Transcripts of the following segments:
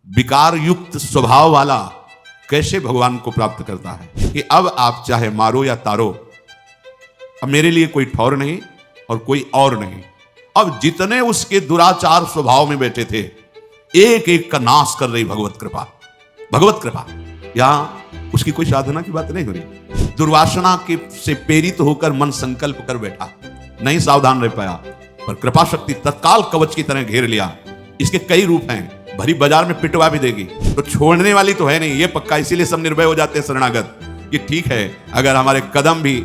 विकार युक्त स्वभाव वाला कैसे भगवान को प्राप्त करता है कि अब आप चाहे मारो या तारो, अब मेरे लिए कोई ठौर नहीं और कोई और नहीं। अब जितने उसके दुराचार स्वभाव में बैठे थे एक एक का नाश कर रही भगवत कृपा। भगवत कृपा यहां उसकी कोई साधना की बात नहीं हो रही। दुर्वासना के से प्रेरित होकर मन संकल्प कर बैठा, नहीं सावधान रह पाया, पर कृपा शक्ति तत्काल कवच की तरह घेर लिया। इसके कई रूप हैं, भरी बाजार में पिटवा भी देगी तो छोड़ने वाली तो है नहीं, ये पक्का। इसीलिए सब निर्भय हो जाते हैं शरणागत कि ठीक है, अगर हमारे कदम भी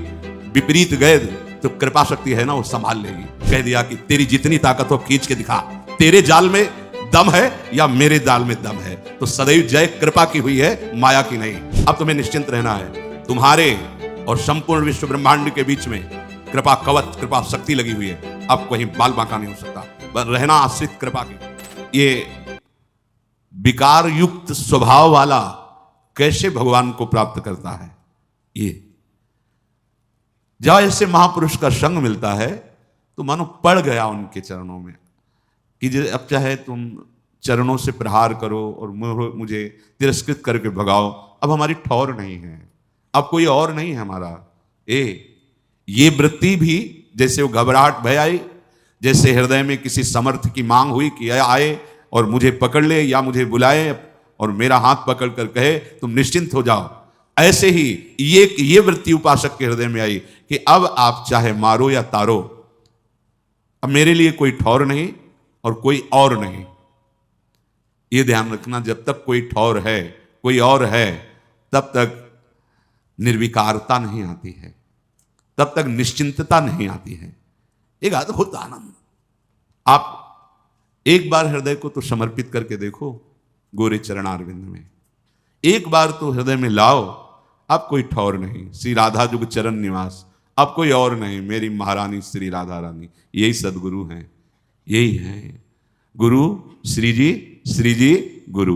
विपरीत गए तो कृपा शक्ति है ना, वो संभाल लेगी। कह दिया कि तेरी जितनी ताकत हो खींच के दिखा, तेरे जाल में दम है या मेरे जाल में दम है। तो सदैव जय कृपा की हुई है, माया की नहीं। अब तुम्हें निश्चिंत रहना है, तुम्हारे और संपूर्ण विश्व ब्रह्मांड के बीच में कृपा कवच, कृपा शक्ति लगी हुई है। अब कहीं बाल बांका नहीं हो सकता, बस रहना आश्रित कृपा की। ये विकार युक्त स्वभाव वाला कैसे भगवान को प्राप्त करता है? ये जब ऐसे महापुरुष का संग मिलता है तो मानो पड़ गया उनके चरणों में कि अब चाहे तुम चरणों से प्रहार करो और मुझे तिरस्कृत करके भगाओ, अब हमारी ठौर नहीं है, अब कोई और नहीं है हमारा। ये वृत्ति भी जैसे वो घबराहट भय आई, जैसे हृदय में किसी समर्थ की मांग हुई कि आए और मुझे पकड़ ले या मुझे बुलाए और मेरा हाथ पकड़ कर कहे तुम निश्चिंत हो जाओ, ऐसे ही ये वृत्ति उपासक के हृदय में आई कि अब आप चाहे मारो या तारो, अब मेरे लिए कोई ठौर नहीं और कोई और नहीं। ये ध्यान रखना, जब तक कोई ठौर है, कोई और है, तब तक निर्विकारता नहीं आती है, तब तक निश्चिंतता नहीं आती है, एक अद्भुत आनंद। आप एक बार हृदय को तो समर्पित करके देखो गोरे चरणारविंद में, एक बार तो हृदय में लाओ, अब कोई ठौर नहीं, श्री राधा जुग चरण निवास, अब कोई और नहीं, मेरी महारानी श्री राधा रानी। यही सदगुरु हैं, यही हैं गुरु। श्री जी गुरु।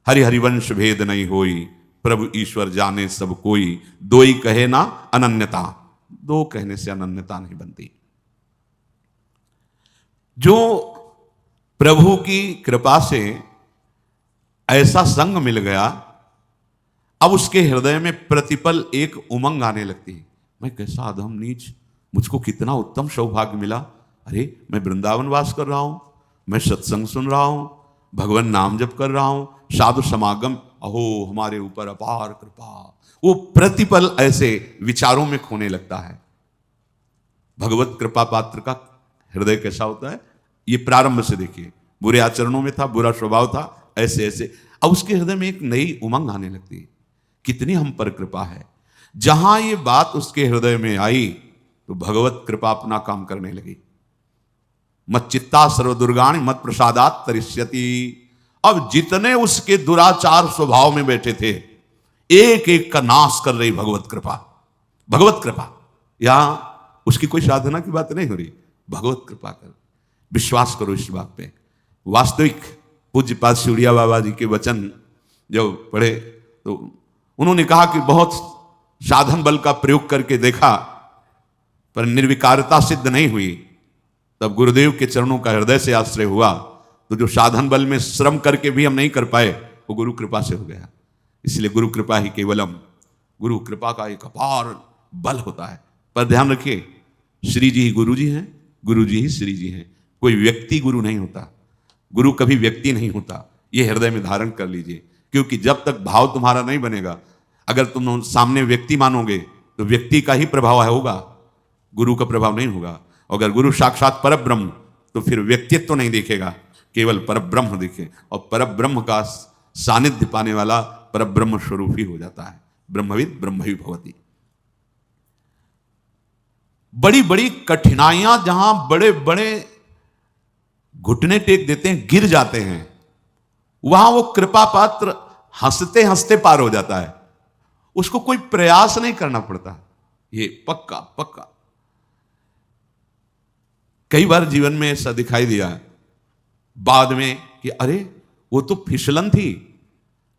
हरि हरिवंश भेद नहीं होई, प्रभु ईश्वर जाने सब कोई, दो ही कहे ना अनन्यता। दो कहने से अनन्यता नहीं बनती। जो प्रभु की कृपा से ऐसा संग मिल गया, अब उसके हृदय में प्रतिपल एक उमंग आने लगती है। मैं कैसा अधम नीच, मुझको कितना उत्तम सौभाग्य मिला। अरे मैं वृंदावन वास कर रहा हूं, मैं सत्संग सुन रहा हूं, भगवान नाम जप कर रहा हूं, साधु समागम, अहो हमारे ऊपर अपार कृपा। वो प्रतिपल ऐसे विचारों में खोने लगता है। भगवत कृपा पात्र का हृदय कैसा होता है, ये प्रारंभ से देखिए, बुरे आचरणों में था, बुरा स्वभाव था, ऐसे ऐसे अब उसके हृदय में एक नई उमंग आने लगती है, कितनी हम पर कृपा है। जहां ये बात उसके हृदय में आई तो भगवत कृपा अपना काम करने लगी। मत चित्ता सर्वदुर्गाणि मत प्रसादात तरिष्यति। अब जितने उसके दुराचार स्वभाव में बैठे थे एक एक का नाश कर रही भगवत कृपा। भगवत कृपा यहां उसकी कोई साधना की बात नहीं हो रही, भगवत कृपा कर। विश्वास करो इस बात पे। वास्तविक पूज्यपाद शिवड़िया बाबा जी के वचन जब पढ़े तो उन्होंने कहा कि बहुत साधन बल का प्रयोग करके देखा पर निर्विकारता सिद्ध नहीं हुई। तब गुरुदेव के चरणों का हृदय से आश्रय हुआ, तो जो साधन बल में श्रम करके भी हम नहीं कर पाए वो गुरु कृपा से हो गया। इसलिए गुरु कृपा ही केवलम, गुरु कृपा का एक अपार बल होता है। पर ध्यान रखिए, श्री जी ही गुरु जी हैं, गुरु जी ही श्री जी हैं। कोई व्यक्ति गुरु नहीं होता, गुरु कभी व्यक्ति नहीं होता, ये हृदय में धारण कर लीजिए। क्योंकि जब तक भाव तुम्हारा नहीं बनेगा, अगर तुम सामने व्यक्ति मानोगे तो व्यक्ति का ही प्रभाव होगा, गुरु का प्रभाव नहीं होगा। अगर गुरु साक्षात परब्रह्म तो फिर व्यक्तित्व तो नहीं दिखेगा, केवल परब्रह्म दिखे, और परब्रह्म का सानिध्य पाने वाला परब्रह्म स्वरूप ही हो जाता है। ब्रह्मविद ब्रह्मवि भवति। बड़ी बड़ी कठिनाइयां जहां बड़े बड़े घुटने टेक देते हैं, गिर जाते हैं, वहां वो कृपा पात्र हंसते हंसते पार हो जाता है। उसको कोई प्रयास नहीं करना पड़ता, ये पक्का पक्का। कई बार जीवन में ऐसा दिखाई दिया बाद में कि अरे वो तो फिसलन थी,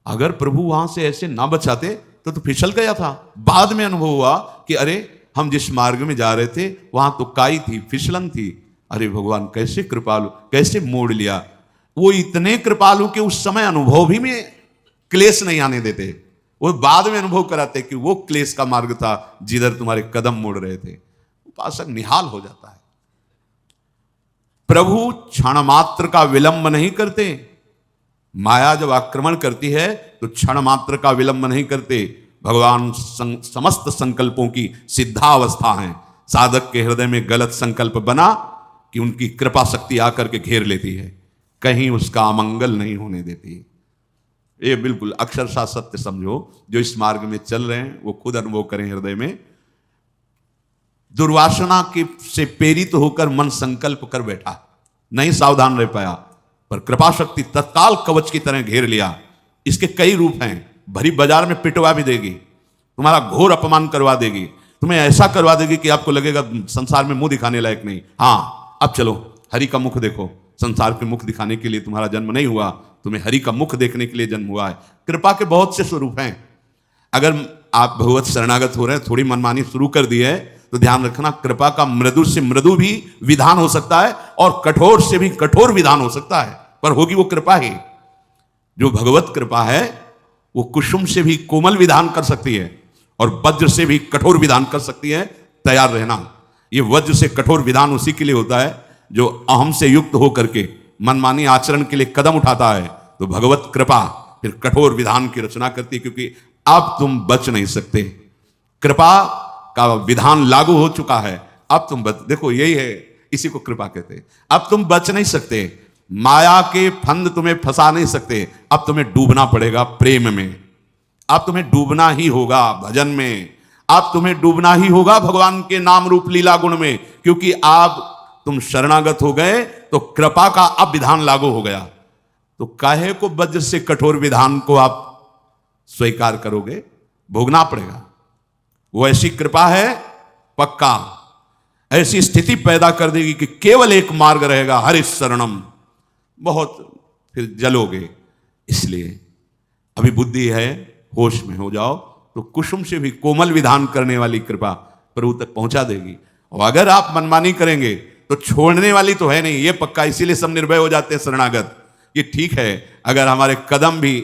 अगर प्रभु वहां से ऐसे ना बचाते तो फिसल गया था। बाद में अनुभव हुआ कि अरे हम जिस मार्ग में जा रहे थे वहां तो काई थी, फिसलन थी। अरे भगवान कैसे कृपालु, कैसे मोड़ लिया। वो इतने कृपालु के उस समय अनुभव भी में क्लेश नहीं आने देते, वो बाद में अनुभव कराते कि वो क्लेश का मार्ग था जिधर तुम्हारे कदम मुड़ रहे थे। उपासक निहाल हो जाता है। प्रभु क्षण मात्र का विलंब नहीं करते। माया जब आक्रमण करती है तो क्षण मात्र का विलंब नहीं करते। भगवान समस्त संकल्पों की सिद्धावस्था है। साधक के हृदय में गलत संकल्प बना कि उनकी कृपा शक्ति आकर के घेर लेती है, कहीं उसका अमंगल नहीं होने देती। ये बिल्कुल अक्षरशः सत्य समझो। जो इस मार्ग में चल रहे हैं वो खुद अनुभव करें। हृदय में दुर्वासना के से प्रेरित होकर मन संकल्प कर बैठा, नहीं सावधान रह पाया, पर कृपा शक्ति तत्काल कवच की तरह घेर लिया। इसके कई रूप हैं। भरी बाजार में पिटवा भी देगी, तुम्हारा घोर अपमान करवा देगी, तुम्हें ऐसा करवा देगी कि आपको लगेगा संसार में मुंह दिखाने लायक नहीं। हाँ, अब चलो हरि का मुख देखो। संसार के मुख दिखाने के लिए तुम्हारा जन्म नहीं हुआ, तुम्हें हरि का मुख देखने के लिए जन्म हुआ है। कृपा के बहुत से स्वरूप हैं। अगर आप भगवत शरणागत हो रहे हैं, थोड़ी मनमानी शुरू कर दी है, तो ध्यान रखना कृपा का मृदु से मृदु भी विधान हो सकता है और कठोर से भी कठोर विधान हो सकता है, पर होगी वो कृपा ही। जो भगवत कृपा है वो कुसुम से भी कोमल विधान कर सकती है और वज्र से भी कठोर विधान कर सकती है। तैयार रहना। ये वज्र से कठोर विधान उसी के लिए होता है जो अहम से युक्त होकर के मनमानी आचरण के लिए कदम उठाता है। तो भगवत कृपा फिर कठोर विधान की रचना करती है, क्योंकि अब तुम बच नहीं सकते। कृपा का विधान लागू हो चुका है, अब तुम बच, देखो यही है, इसी को कृपा कहते हैं। अब तुम बच नहीं सकते, माया के फंद तुम्हें फंसा नहीं सकते। अब तुम्हें डूबना पड़ेगा प्रेम में, अब तुम्हें डूबना ही होगा भजन में, अब तुम्हें डूबना ही होगा भगवान के नाम रूप लीला गुण में, क्योंकि आप तुम शरणागत हो गए तो कृपा का अब विधान लागू हो गया। तो काहे को वज्र से कठोर विधान को आप स्वीकार करोगे? भोगना पड़ेगा। वो ऐसी कृपा है पक्का, ऐसी स्थिति पैदा कर देगी कि केवल एक मार्ग रहेगा, हरि शरणम। बहुत फिर जलोगे। इसलिए अभी बुद्धि है, होश में हो जाओ तो कुसुम से भी कोमल विधान करने वाली कृपा प्रभु तक पहुंचा देगी। और अगर आप मनमानी करेंगे तो छोड़ने वाली तो है नहीं, ये पक्का। इसीलिए सब निर्भय हो जाते हैं शरणागत। ये ठीक है, अगर हमारे कदम भी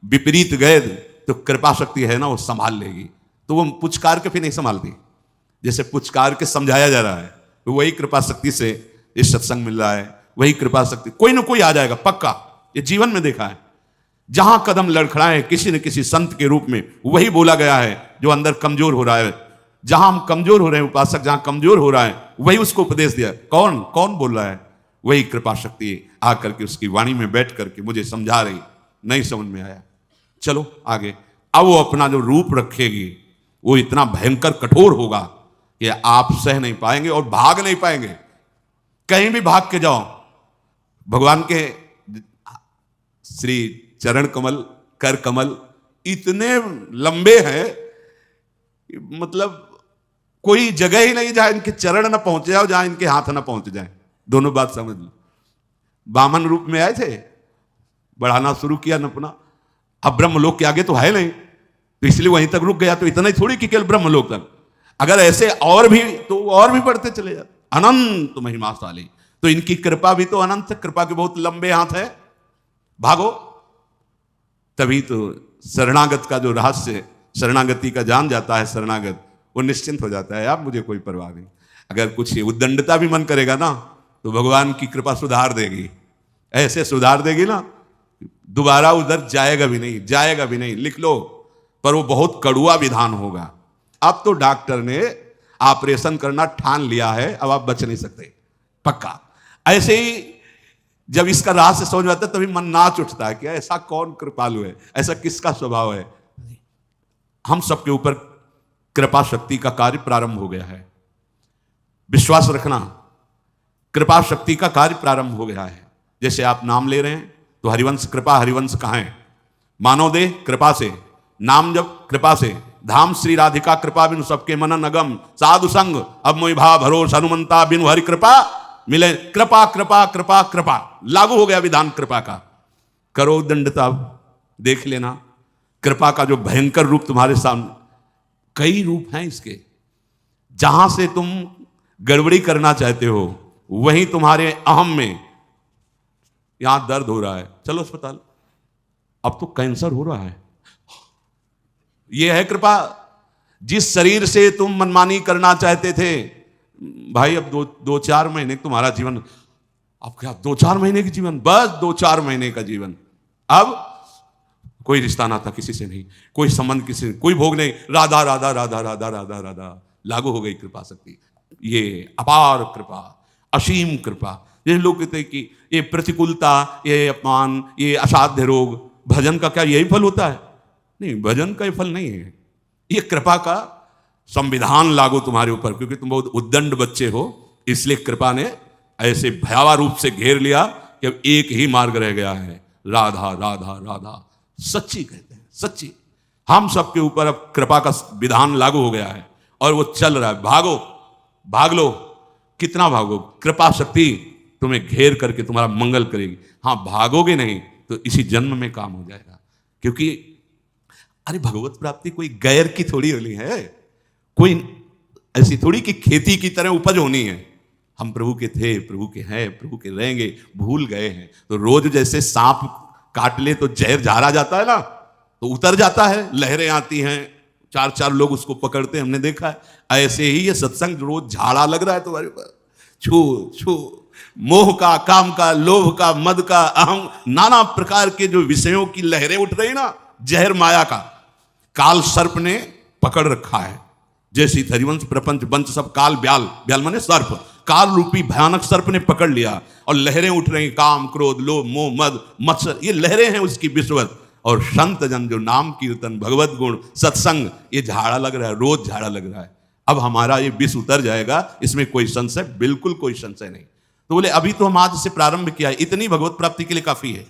विपरीत गए तो कृपा शक्ति है ना, वो संभाल लेगी। तो वो पुचकार के फिर नहीं संभालती। जैसे पुचकार के समझाया जा रहा है, तो वही कृपा शक्ति से इस सत्संग मिल रहा है, वही कृपा शक्ति कोई ना कोई आ जाएगा पक्का। ये जीवन में देखा है, जहां कदम लड़खड़ाए किसी न किसी संत के रूप में वही बोला गया है जो अंदर कमजोर हो रहा है। जहां हम कमजोर हो रहे हैं, उपासक जहां कमजोर हो रहा है, वही उसको उपदेश दिया। कौन कौन बोल रहा है? वही कृपा शक्ति आकर के उसकी वाणी में बैठ करके मुझे समझा रही। नहीं समझ में आया, चलो आगे। अब वो अपना जो रूप रखेगी वो इतना भयंकर कठोर होगा कि आप सह नहीं पाएंगे और भाग नहीं पाएंगे। कहीं भी भाग के जाओ, भगवान के श्री चरण कमल, कर कमल इतने लंबे हैं, मतलब कोई जगह ही नहीं जहां इनके चरण ना पहुंच जाए, जहां इनके हाथ ना पहुंच जाए। दोनों बात समझ लो। वामन रूप में आए थे, बढ़ाना शुरू किया न अपना। अब ब्रह्मलोक के आगे तो है नहीं, तो इसलिए वहीं तक रुक गया। तो इतना ही थोड़ी कि केवल ब्रह्मलोक तक, अगर ऐसे और भी तो और भी बढ़ते चले जाते। अनंत महिमाशाली, तो इनकी कृपा भी तो अनंत, कृपा के बहुत लंबे हाथ है। भागो। तभी तो शरणागत का जो रहस्य, शरणागति का जान जाता है शरणागत, वो निश्चिंत हो जाता है। आप मुझे कोई परवाह नहीं। अगर कुछ उद्दंडता भी मन करेगा ना, तो भगवान की कृपा सुधार देगी, ऐसे सुधार देगी ना, दोबारा उधर जाएगा भी नहीं, जाएगा भी नहीं। लिख लो, पर वो बहुत कड़ुआ विधान होगा। अब तो डॉक्टर ने ऑपरेशन करना ठान लिया है, अब आप बच नहीं सकते पक्का। ऐसे ही जब इसका रहस्य समझ में आता है तभी मन नाच उठता है कि ऐसा कौन कृपालु है, ऐसा किसका स्वभाव है। हम सबके ऊपर कृपा शक्ति का कार्य प्रारंभ हो गया है। विश्वास रखना, कृपा शक्ति का कार्य प्रारंभ हो गया है। जैसे आप नाम ले रहे हैं तो हरिवंश कृपा, हरिवंश कहाँ है? मानव देह कृपा से, नाम जब कृपा से, धाम श्री राधिका कृपा बिनु सबके मनन अगम, साधु संग अब मोहि भाव भरोस हनुमंता बिनु हरि कृपा मिले। कृपा कृपा कृपा कृपा लागू हो गया विधान कृपा का। करो दंडता, देख लेना कृपा का जो भयंकर रूप तुम्हारे सामने। कई रूप हैं इसके। जहां से तुम गड़बड़ी करना चाहते हो वहीं तुम्हारे अहम में यहां दर्द हो रहा है, चलो अस्पताल। अब तो कैंसर हो रहा है। यह है कृपा। जिस शरीर से तुम मनमानी करना चाहते थे, भाई अब दो चार महीने तुम्हारा जीवन, अब क्या 2-4 महीने की जीवन, बस 2-4 महीने का जीवन। अब कोई रिश्ता नाता किसी से नहीं, कोई संबंध किसी से, कोई भोग नहीं, राधा राधा राधा राधा राधा राधा। लागू हो गई कृपा शक्ति। ये अपार कृपा, असीम कृपा। ये लोग कहते हैं कि ये प्रतिकूलता, ये अपमान, ये असाध्य रोग, भजन का क्या यही फल होता है? नहीं, भजन का ये फल नहीं है। ये कृपा का संविधान लागू तुम्हारे ऊपर, क्योंकि तुम बहुत उद्दंड बच्चे हो, इसलिए कृपा ने ऐसे भयावह रूप से घेर लिया कि अब एक ही मार्ग रह गया है, राधा राधा राधा। सच्ची कहते हैं, सच्ची। हम सबके ऊपर अब कृपा का विधान लागू हो गया है और वो चल रहा है। भागो, भाग लो, कितना भागो, कृपा शक्ति तुम्हें घेर करके तुम्हारा मंगल करेगी। हाँ, भागोगे नहीं तो इसी जन्म में काम हो जाएगा। क्योंकि अरे भगवत प्राप्ति कोई गैर की थोड़ी होनी है, कोई ऐसी थोड़ी कि खेती की तरह उपज होनी है। हम प्रभु के थे, प्रभु के हैं, प्रभु के रहेंगे, भूल गए हैं तो रोज जैसे सांप काट ले तो जहर झाड़ा जाता है ना, तो उतर जाता है, लहरें आती हैं, 4-4 लोग उसको पकड़ते हैं, हमने देखा है। ऐसे ही ये सत्संग रोज झाड़ा लग रहा है तुम्हारे ऊपर, छू छू, मोह का, काम का, लोभ का, मद का, अहम, नाना प्रकार के जो विषयों की लहरें उठ रही ना, जहर माया का काल सर्प ने पकड़ रखा है। जैसे हरिवंश प्रपंच वंश सब काल, ब्याल, ब्याल माने सर्प, काल रूपी भयानक सर्प ने पकड़ लिया और लहरें उठ रही, काम, क्रोध, लोभ, मोह, मद, मत्सर, ये लहरें हैं उसकी विषवत। और संत जन जो नाम कीर्तन, भगवत गुण, सत्संग, ये झाड़ा लग रहा है, रोज झाड़ा लग रहा है। अब हमारा ये विष उतर जाएगा, इसमें कोई संशय, बिल्कुल कोई संशय नहीं। तो बोले अभी तो हम आज से प्रारंभ किया है, इतनी भगवत प्राप्ति के लिए काफी है।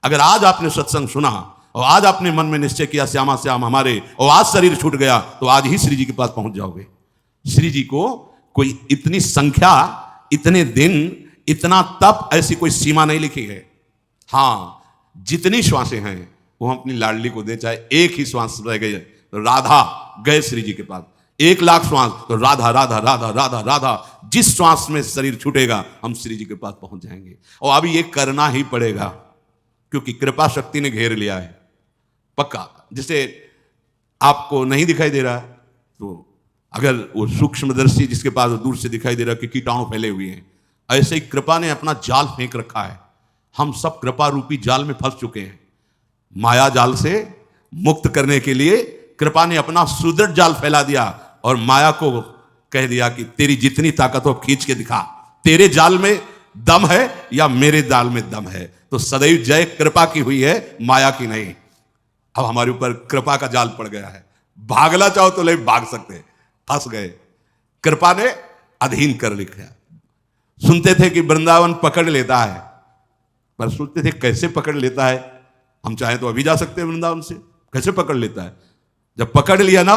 अगर आज आपने सत्संग सुना और आज आपने मन में निश्चय किया श्यामा श्याम हमारे, और आज शरीर छूट गया, तो आज ही श्री जी के पास पहुंच जाओगे। श्री जी को कोई इतनी संख्या, इतने दिन, इतना तप, ऐसी कोई सीमा नहीं लिखी है। हाँ, जितनी श्वासें हैं वो हम अपनी लाडली को दे, चाहे एक ही श्वास रह गई तो राधा गए श्री जी के पास, 1,00,000 श्वास तो राधा राधा राधा राधा राधा। जिस श्वास में शरीर छूटेगा हम श्री जी के पास पहुंच जाएंगे। और अभी ये करना ही पड़ेगा, क्योंकि कृपा शक्ति ने घेर लिया है पक्का। जिसे आपको नहीं दिखाई दे रहा तो अगर वो सूक्ष्मदर्शी जिसके पास दूर से दिखाई दे रहा कि कीटाणु फैले हुए हैं, ऐसे ही कृपा ने अपना जाल फेंक रखा है। हम सब कृपा रूपी जाल में फंस चुके हैं। माया जाल से मुक्त करने के लिए कृपा ने अपना सुदृढ़ जाल फैला दिया और माया को कह दिया कि तेरी जितनी ताकत हो खींच के दिखा, तेरे जाल में दम है या मेरे जाल में दम है। तो सदैव जय कृपा की हुई है, माया की नहीं। अब हमारे ऊपर कृपा का जाल पड़ गया है, भागना चाहो तो ले भाग सकते हैं, फंस गए। कृपा ने अधीन कर लिखा। सुनते थे कि वृंदावन पकड़ लेता है, पर सोचते थे कैसे पकड़ लेता है। हम चाहे तो अभी जा सकते हैं वृंदावन से, कैसे पकड़ लेता है? जब पकड़ लिया ना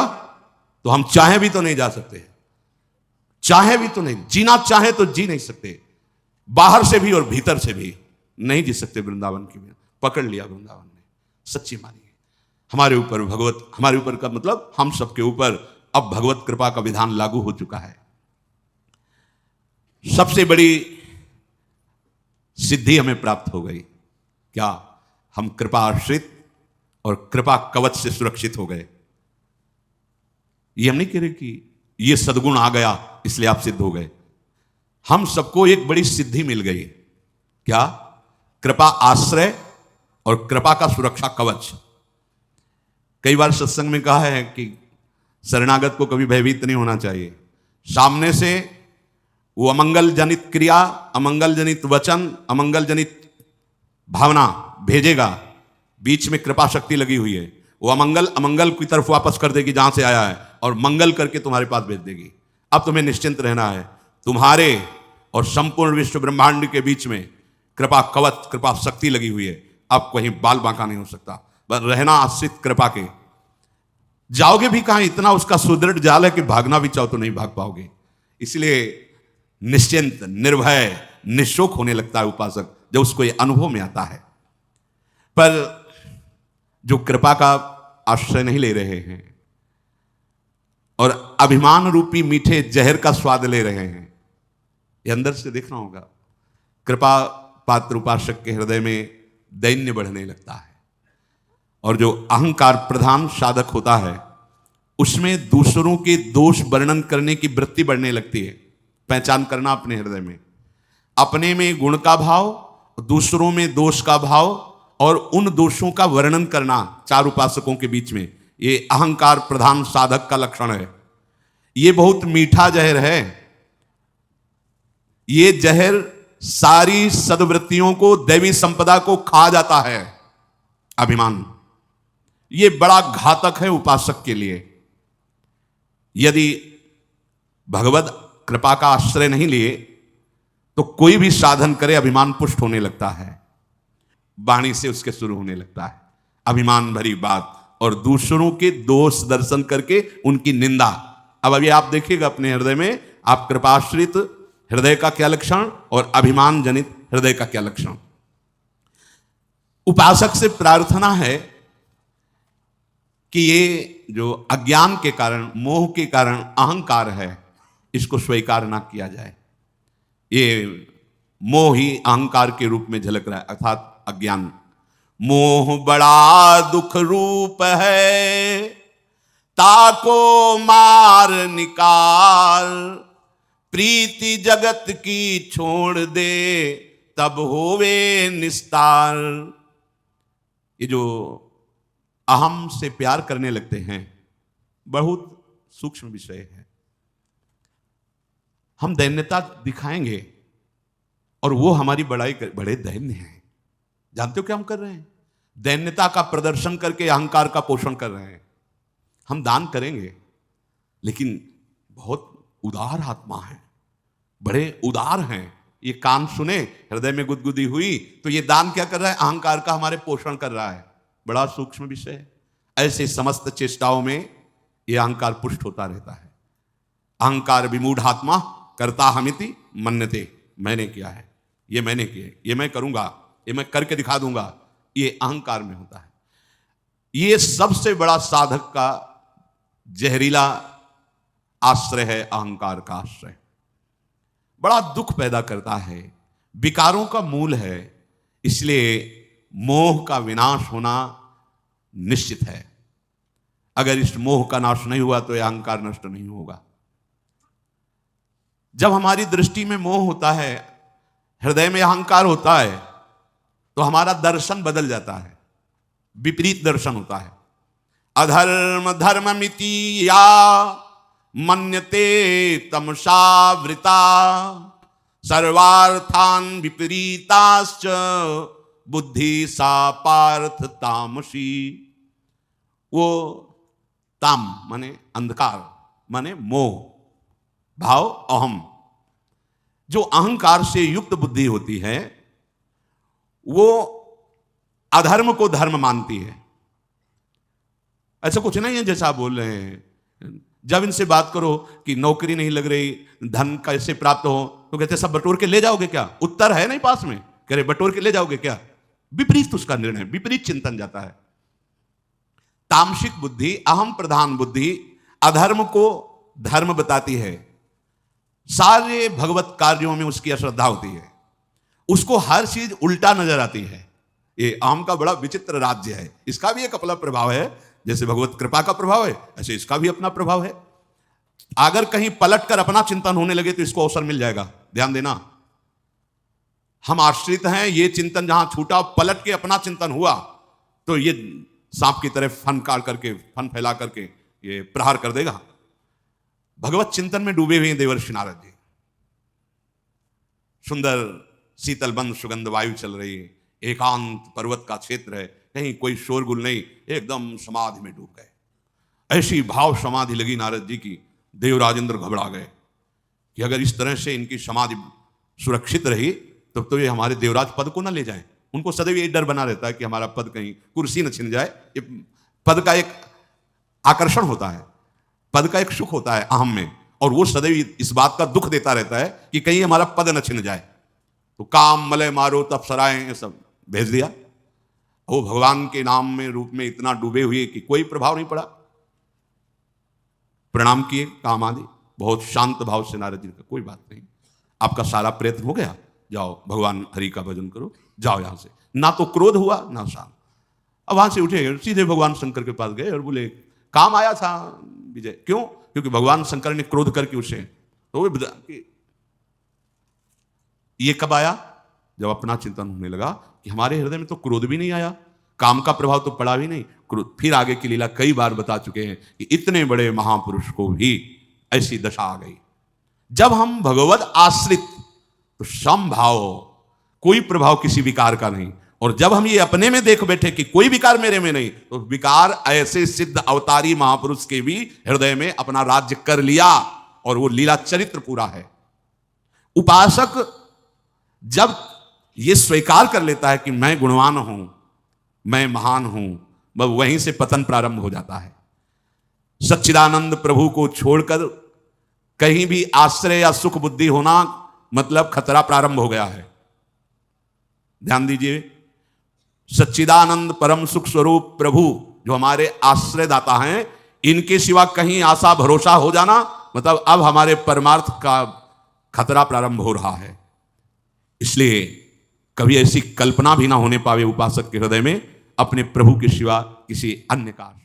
तो हम चाहे भी तो नहीं जा सकते, चाहे भी तो नहीं, जीना चाहे तो जी नहीं सकते, बाहर से भी और भीतर से भी नहीं जी सकते वृंदावन की। पकड़ लिया वृंदावन ने, सच्ची मानिए। हमारे ऊपर भगवत, हमारे ऊपर का मतलब हम सबके ऊपर अब भगवत कृपा का विधान लागू हो चुका है। सबसे बड़ी सिद्धि हमें प्राप्त हो गई। क्या? हम कृपा आश्रित और कृपा कवच से सुरक्षित हो गए। ये हम नहीं कह रहे कि ये सद्गुण आ गया इसलिए आप सिद्ध हो गए। हम सबको एक बड़ी सिद्धि मिल गई। क्या? कृपा आश्रय और कृपा का सुरक्षा कवच। कई बार सत्संग में कहा है कि शरणागत को कभी भयभीत नहीं होना चाहिए। सामने से वो अमंगल जनित क्रिया, अमंगल जनित वचन, अमंगल जनित भावना भेजेगा, बीच में कृपा शक्ति लगी हुई है, वो अमंगल अमंगल की तरफ वापस कर देगी जहां से आया है और मंगल करके तुम्हारे पास भेज देगी। अब तुम्हें निश्चिंत रहना है, तुम्हारे और संपूर्ण विश्व ब्रह्मांड के बीच में कृपा कवच, कृपा शक्ति लगी हुई है। अब कहीं बाल बांका नहीं हो सकता, बस रहना आश्रित कृपा के। जाओगे भी कहां? इतना उसका सुदृढ़ जाल है कि भागना भी चाहो तो नहीं भाग पाओगे। इसलिए निश्चिंत, निर्भय, निशोक होने लगता है उपासक जब उसको ये अनुभव में आता है। पर जो कृपा का आश्रय नहीं ले रहे हैं और अभिमान रूपी मीठे जहर का स्वाद ले रहे हैं, ये अंदर से देखना होगा। कृपा पात्र उपासक के हृदय में दैन्य बढ़ने लगता है, और जो अहंकार प्रधान साधक होता है उसमें दूसरों के दोष वर्णन करने की वृत्ति बढ़ने लगती है। पहचान करना अपने हृदय में, अपने में गुण का भाव, दूसरों में दोष का भाव, और उन दोषों का वर्णन करना चार उपासकों के बीच में, ये अहंकार प्रधान साधक का लक्षण है। ये बहुत मीठा जहर है। ये जहर सारी सद्वृत्तियों को, दैवी संपदा को खा जाता है। अभिमान ये बड़ा घातक है उपासक के लिए। यदि भगवत कृपा का आश्रय नहीं लिए तो कोई भी साधन करे अभिमान पुष्ट होने लगता है, वाणी से उसके शुरू होने लगता है अभिमान भरी बात, और दूसरों के दोष दर्शन करके उनकी निंदा। अब अभी आप देखिएगा अपने हृदय में, आप कृपाश्रित हृदय का क्या लक्षण और अभिमान जनित हृदय का क्या लक्षण। उपासक से प्रार्थना है कि ये जो अज्ञान के कारण, मोह के कारण अहंकार है, इसको स्वीकार ना किया जाए। ये मोह ही अहंकार के रूप में झलक रहा है, अर्थात अज्ञान। मोह बड़ा दुख रूप है, ताको मार निकाल, प्रीति जगत की छोड़ दे, तब होवे निस्तार। ये जो अहम से प्यार करने लगते हैं, बहुत सूक्ष्म विषय है। हम दैन्यता दिखाएंगे और वो हमारी बड़ाई बड़े दैन्य हैं। जानते हो क्या हम कर रहे हैं? दैन्यता का प्रदर्शन करके अहंकार का पोषण कर रहे हैं। हम दान करेंगे लेकिन बहुत उदार आत्मा है, बड़े उदार हैं। ये कान सुने, हृदय में गुदगुदी हुई, तो ये दान क्या कर रहा है? अहंकार का हमारे पोषण कर रहा है। बड़ा सूक्ष्म विषय है। ऐसे समस्त चेष्टाओं में यह अहंकार पुष्ट होता रहता है। अहंकार विमूढ़ात्मा करता हमिति मन्यते, मैंने किया है, ये मैंने किया, ये मैं करूंगा, ये मैं करके दिखा दूंगा, ये अहंकार में होता है। ये सबसे बड़ा साधक का जहरीला आश्रय है, अहंकार का आश्रय। बड़ा दुख पैदा करता है, विकारों का मूल है। इसलिए मोह का विनाश होना निश्चित है। अगर इस मोह का नाश नहीं हुआ तो यह अहंकार नष्ट नहीं होगा। जब हमारी दृष्टि में मोह होता है, हृदय में अहंकार होता है, तो हमारा दर्शन बदल जाता है, विपरीत दर्शन होता है। अधर्म धर्ममिति या मन्यते तमसावृता, सर्वार्थान विपरीताश्च बुद्धि सा पार्थ तामसी। वो ताम माने अंधकार, माने मोह, भाव अहम। जो अहंकार से युक्त बुद्धि होती है वो अधर्म को धर्म मानती है। ऐसा कुछ नहीं है जैसा आप बोल रहे हैं। जब इनसे बात करो कि नौकरी नहीं लग रही, धन कैसे प्राप्त हो, तो कहते सब बटोर के ले जाओगे क्या? उत्तर है नहीं पास में, कह रहे बटोर के ले जाओगे क्या? विपरीत उसका निर्णय, विपरीत चिंतन जाता है। तामसिक बुद्धि, अहम प्रधान बुद्धि अधर्म को धर्म बताती है। सारे भगवत कार्यों में उसकी अश्रद्धा होती है, उसको हर चीज उल्टा नजर आती है। ये अहम का बड़ा विचित्र राज्य है। इसका भी एक अपना प्रभाव है, जैसे भगवत कृपा का प्रभाव है ऐसे इसका भी अपना प्रभाव है। अगर कहीं पलट कर अपना चिंतन होने लगे तो इसको अवसर मिल जाएगा। ध्यान देना, हम आश्रित हैं, ये चिंतन जहां छूटा पलट के अपना चिंतन हुआ तो ये सांप की तरह फन काट करके, फन फैला करके ये प्रहार कर देगा। भगवत चिंतन में डूबे हुए हैं देवर्षि नारद जी। सुंदर शीतल बंद सुगंध वायु चल रही है, एकांत पर्वत का क्षेत्र है, कहीं कोई शोरगुल नहीं, एकदम समाधि में डूब गए। ऐसी भाव समाधि लगी नारद जी की, देवराजेंद्र घबरा गए कि अगर इस तरह से इनकी समाधि सुरक्षित रही तब तो ये हमारे देवराज पद को ना ले जाएं। उनको सदैव ये डर बना रहता है कि हमारा पद कहीं कुर्सी न छिन जाए। ये पद का एक आकर्षण होता है, पद का एक सुख होता है अहम में, और वो सदैव इस बात का दुख देता रहता है कि कहीं हमारा पद न छिन जाए। तो काम मलय मारो तब सराय, ये सब भेज दिया। वो भगवान के नाम में रूप में इतना डूबे हुए कि कोई प्रभाव नहीं पड़ा। प्रणाम किए काम आदि, बहुत शांत भाव से नारद जी का, कोई बात नहीं, आपका सारा प्रयत्न हो गया, जाओ भगवान हरि का भजन करो, जाओ यहां से। ना तो क्रोध हुआ ना शांत। अब वहां से उठे, सीधे भगवान शंकर के पास गए और बोले काम आया था विजय। क्यों? क्योंकि भगवान शंकर ने क्रोध करके उसे तो ये कब आया? जब अपना चिंतन होने लगा कि हमारे हृदय में तो क्रोध भी नहीं आया, काम का प्रभाव तो पड़ा भी नहीं। क्रोध फिर आगे की लीला कई बार बता चुके हैं कि इतने बड़े महापुरुष को भी ऐसी दशा आ गई। जब हम भगवत आश्रित तो समभाव, कोई प्रभाव किसी विकार का नहीं। और जब हम ये अपने में देख बैठे कि कोई विकार मेरे में नहीं, तो विकार ऐसे सिद्ध अवतारी महापुरुष के भी हृदय में अपना राज्य कर लिया और वो लीला चरित्र पूरा है। उपासक जब ये स्वीकार कर लेता है कि मैं गुणवान हूं, मैं महान हूं, बस वहीं से पतन प्रारंभ हो जाता है। सच्चिदानंद प्रभु को छोड़कर कहीं भी आश्रय या सुख बुद्धि होना मतलब खतरा प्रारंभ हो गया है। ध्यान दीजिए, सच्चिदानंद परम सुख स्वरूप प्रभु जो हमारे आश्रय दाता हैं, इनके सिवा कहीं आशा भरोसा हो जाना मतलब अब हमारे परमार्थ का खतरा प्रारंभ हो रहा है। इसलिए कभी ऐसी कल्पना भी ना होने पावे उपासक के हृदय में अपने प्रभु के सिवा किसी अन्य का।